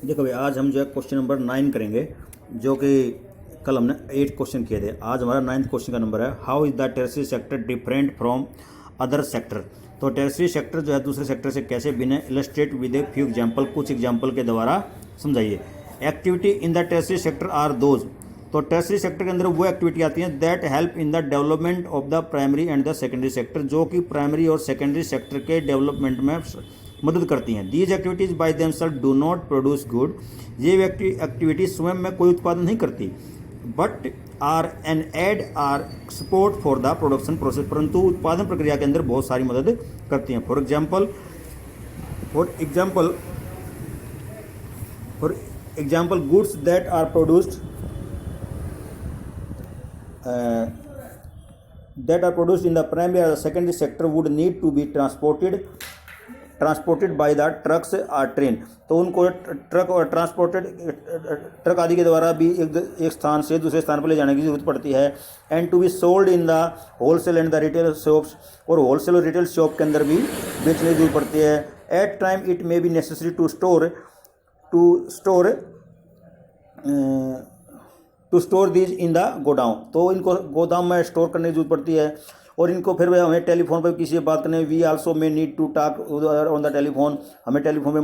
देखो भाई, आज हम जो है क्वेश्चन नंबर 9 करेंगे, जो कि कल हमने 8 क्वेश्चन किए थे। आज हमारा 9th क्वेश्चन का नंबर है, how is the terrestrial sector different from other sector. तो टेरेस्ट्रियल सेक्टर जो है दूसरे सेक्टर से कैसे भिन्न है, illustrate with a few example, कुछ एग्जाम्पल के द्वारा समझाइए। Activity in the terrestrial sector are those. तो टेरेस्ट्रियल सेक्टर के अंदर वो एक्टिविटी आती हैं that help in the development of the primary and the secondary sector, जो कि प्राइमरी और सेकेंडरी सेक्टर के डेवलपमेंट में मदद करती हैं। These activities by themselves do not produce good. ये एक्टिविटी स्वयं में कोई उत्पादन नहीं करती, but are an aid or support for the production process, परंतु उत्पादन प्रक्रिया के अंदर बहुत सारी मदद करती हैं। For example goods that are produced in the primary or secondary sector would need to be transported by the trucks or train। तो उनको ट्रक आदि के द्वारा भी एक स्थान से दूसरे स्थान पर ले जाने की जरूरत पड़ती है। And to be sold in the wholesale and the retail shops, और होलसेल और रिटेल शॉप के अंदर भी बेचने की जरूरत पड़ती है। At time it may be necessary to store these in the godown. तो इनको गोदाम में स्टोर करने की जरूरत पड़ती है। और इनको फिर हमें टेलीफोन पर किसी से बात करने, we also may need to talk on the telephone, हमें टेलीफोन पे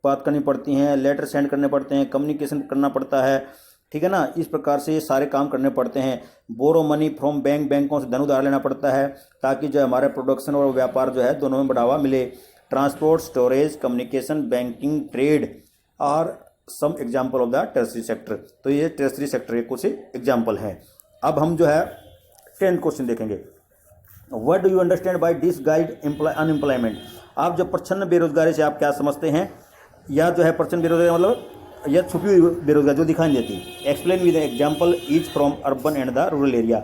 बात करनी पड़ती हैं, लेटर सेंड करने पड़ते हैं, कम्युनिकेशन करना पड़ता है, ठीक है ना। इस प्रकार से ये सारे काम करने पड़ते हैं। बोरो मनी फ्रॉम बैंकों से धन उधार लेना पड़ता है, ताकि जो हमारे प्रोडक्शन और व्यापार जो है दोनों में बढ़ावा मिले। Transport, storage, communication, banking, trade और some example of the terrestrial sector. तो ये टेरेस्ट्रियल सेक्टर के कुछ एग्जाम्पल हैं। अब हम जो है 10th क्वेश्चन देखेंगे, what do you understand by disguised unemployment. आप जब प्रच्छन्न बेरोजगारी से आप क्या समझते हैं, या जो है प्रच्छन्न बेरोजगारी मतलब यह छुपी हुई बेरोजगारी जो दिखाई नहीं देती। Explain with example each from urban and the rural area.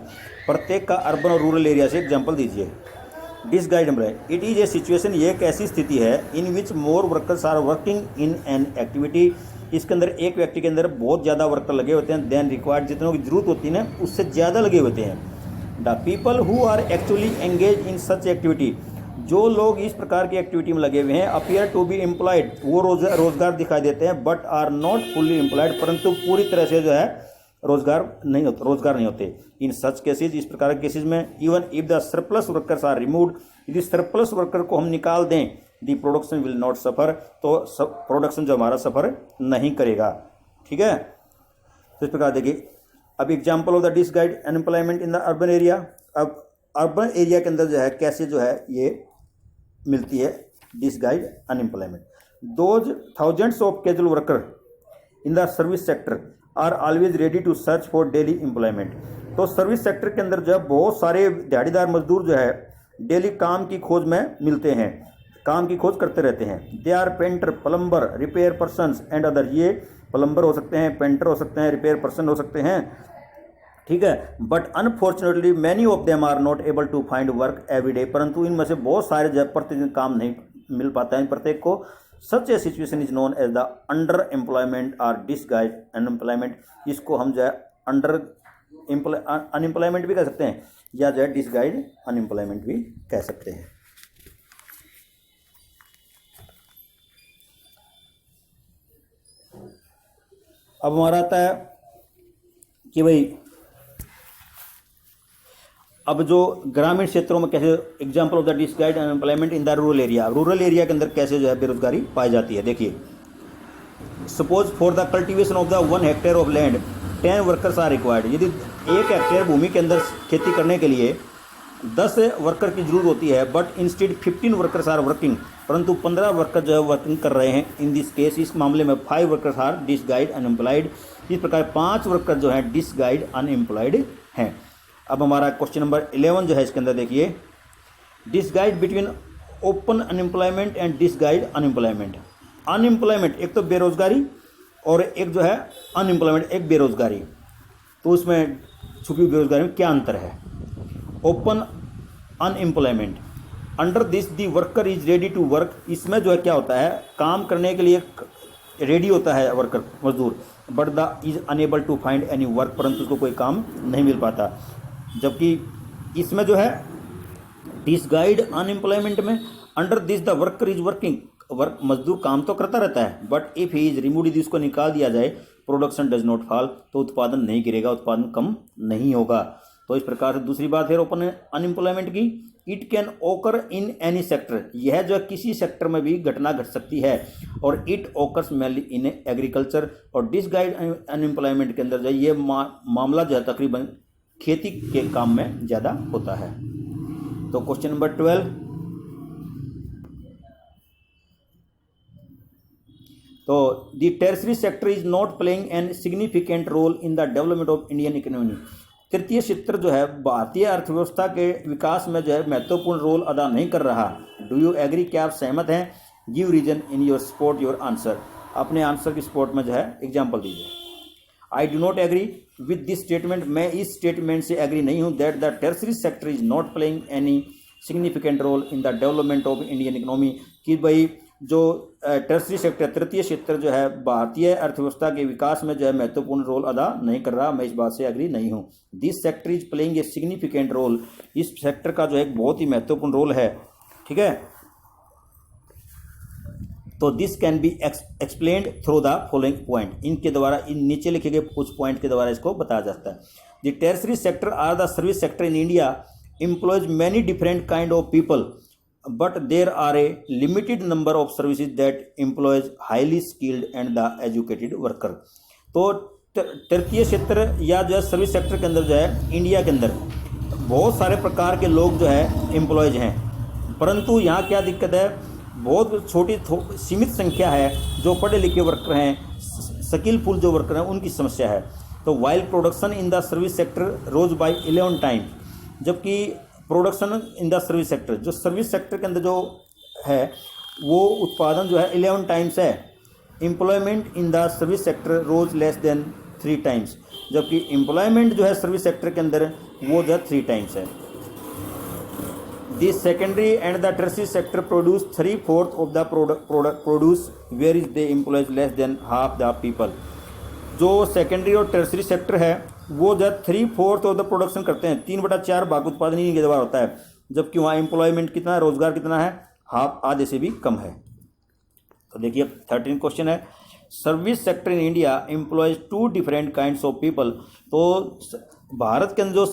प्रत्येक का अर्बन और रूरल एरिया से एग्जाम्पल दीजिए। Disguised employ, it is a situation, ये एक ऐसी स्थिति है in which more workers are working in an activity, इसके अंदर एक व्यक्ति के अंदर बहुत ज़्यादा वर्कर लगे होते हैं, देन रिक्वायर्ड, जितनों की जरूरत होती है ना उससे ज़्यादा लगे होते हैं। The people who are actually engage in such activity, जो लोग इस प्रकार की एक्टिविटी में लगे हुए हैं, अपीयर टू बी एम्प्लॉयड, वो रोजगार दिखाई देते हैं, but are not fully employed, परंतु पूरी तरह से जो है रोजगार नहीं होते। इन सच केसेज, इस प्रकार के केसेज में, even if the surplus workers are removed, यदि सरप्लस वर्कर को हम निकाल दें, the production will not suffer, तो प्रोडक्शन जो हमारा सफ़र नहीं करेगा, ठीक है। तो इस प्रकार देखिए, अब example of the disguised unemployment in the urban area. अब अर्बन एरिया के अंदर जो है कैसे जो है ये मिलती है disguised unemployment. Those thousands of casual worker in the service sector are always ready to search for daily employment. तो सर्विस सेक्टर के अंदर जो है बहुत सारे दिहाड़ीदार मजदूर जो है डेली काम की खोज में मिलते हैं, काम की खोज करते रहते हैं। They are painter, plumber, repair persons and other. ये प्लम्बर हो सकते हैं, पेंटर हो सकते हैं, रिपेयर पर्सन हो सकते हैं, ठीक है। But unfortunately many of them are not able to find work every day, परंतु इनमें से बहुत सारे जो है प्रतिदिन काम नहीं मिल पाता है प्रत्येक को। Such a situation is known as the underemployment और डिसगाइड अनएम्प्लॉयमेंट। इसको हम जो है अंडर अनएम्प्लॉयमेंट भी कह सकते हैं, या जो है डिसगाइड अनएम्प्लॉयमेंट भी कह सकते हैं। अब हमारा आता है कि भाई अब जो ग्रामीण क्षेत्रों में कैसे, example of the disguised unemployment in the rural area. Rural area के अंदर कैसे जो है बेरोजगारी पाई जाती है, देखिए। Suppose for the cultivation of the 1 hectare of land 10 workers are required. यदि 1 हेक्टेयर भूमि के अंदर खेती करने के लिए 10 वर्कर की जरूरत होती है, but instead 15 workers are working, परंतु 15 वर्कर जो है वर्किंग कर रहे हैं। इन दिस केस, इस मामले में 5 वर्कर्स आर डिसगाइड अनएम्प्लॉयड। इस प्रकार 5 वर्कर जो हैं डिसगाइड अनएम्प्लॉयड हैं। अब हमारा क्वेश्चन नंबर 11 जो है इसके अंदर देखिए, disguised between open unemployment and disguised unemployment. Unemployment एक तो बेरोजगारी, और एक जो है अनएम्प्लॉयमेंट एक बेरोजगारी। तो उसमें छुपी बेरोजगारी में क्या अंतर है। Open unemployment, under this the worker is ready to work. इसमें जो है क्या होता है, काम करने के लिए रेडी होता है वर्कर, मजदूर, but the is unable to find any work, परंतु उसको कोई काम नहीं मिल पाता। जबकि इसमें जो है डिसगाइड अनएम्प्लॉयमेंट में under this the worker is working, work मजदूर काम तो करता रहता है, but if he is remove, यदि उसको निकाल दिया जाए, प्रोडक्शन डज नॉट फॉल, तो उत्पादन नहीं गिरेगा, उत्पादन कम नहीं होगा। तो इस प्रकार से दूसरी बात है ओपन अनएम्प्लॉयमेंट की, इट कैन ओकर इन एनी सेक्टर, यह जो है किसी सेक्टर में भी घटना घट सकती है, और it occurs mainly in agriculture, और डिसगाइड अनएम्प्लॉयमेंट के अंदर जो है ये मामला जो है तकरीबन खेती के काम में ज़्यादा होता है। तो क्वेश्चन नंबर 12, तो the tertiary sector is not playing an significant role in the development of Indian economy, तृतीय क्षेत्र जो है भारतीय अर्थव्यवस्था के विकास में जो है महत्वपूर्ण रोल अदा नहीं कर रहा। डू यू एग्री, क्या आप सहमत हैं? Give reason in your support your answer, अपने आंसर की सपोर्ट में जो है एग्जाम्पल दीजिए। I do not agree with this statement, मैं इस स्टेटमेंट से एग्री नहीं हूँ, that the tertiary sector is not playing any significant role in the development of Indian economy, कि भाई जो टर्शरी सेक्टर तृतीय क्षेत्र जो है भारतीय अर्थव्यवस्था के विकास में जो है महत्वपूर्ण रोल अदा नहीं कर रहा, मैं इस बात से एग्री नहीं हूँ। This sector is playing a significant role, इस सेक्टर का जो है एक बहुत ही महत्वपूर्ण रोल है, ठीक है। तो this can be explained through the following point, इनके द्वारा इन नीचे लिखे गए कुछ पॉइंट के द्वारा इसको बताया जाता है। The tertiary sector are the service sector in India employs many different kind of people, but there are a limited number of services that employs highly skilled and the educated worker। तो तृतीय क्षेत्र या जो है service sector के अंदर जो है इंडिया के अंदर बहुत सारे प्रकार के लोग जो है एम्प्लॉयज हैं, परंतु यहाँ क्या दिक्कत है, बहुत छोटी सीमित संख्या है जो पढ़े लिखे वर्कर हैं, स्किलफुल जो वर्कर हैं उनकी समस्या है। तो while production in the service sector rose by 11 time, जबकि production in the service sector, जो सर्विस सेक्टर के अंदर जो है वो उत्पादन जो है 11 टाइम्स है। Employment in the service sector rose less than 3 times, जबकि एम्प्लॉयमेंट जो है सर्विस सेक्टर के अंदर वो जो है 3 टाइम्स है। This secondary and the tertiary sector produce 3/4 of the produce, where is they employs less than half the people. जो सेकेंडरी और टर्शरी सेक्टर है वो जो 3/4 ऑफ द प्रोडक्शन करते हैं, 3/4 भाग उत्पादन ही इनके द्वारा होता है, जबकि वहाँ एम्प्लॉयमेंट कितना है, रोजगार कितना है, हाफ, आधे से भी कम है। तो देखिए 13 क्वेश्चन है, service sector in India employees 2 different kinds of people. तो भारत के अंदर जो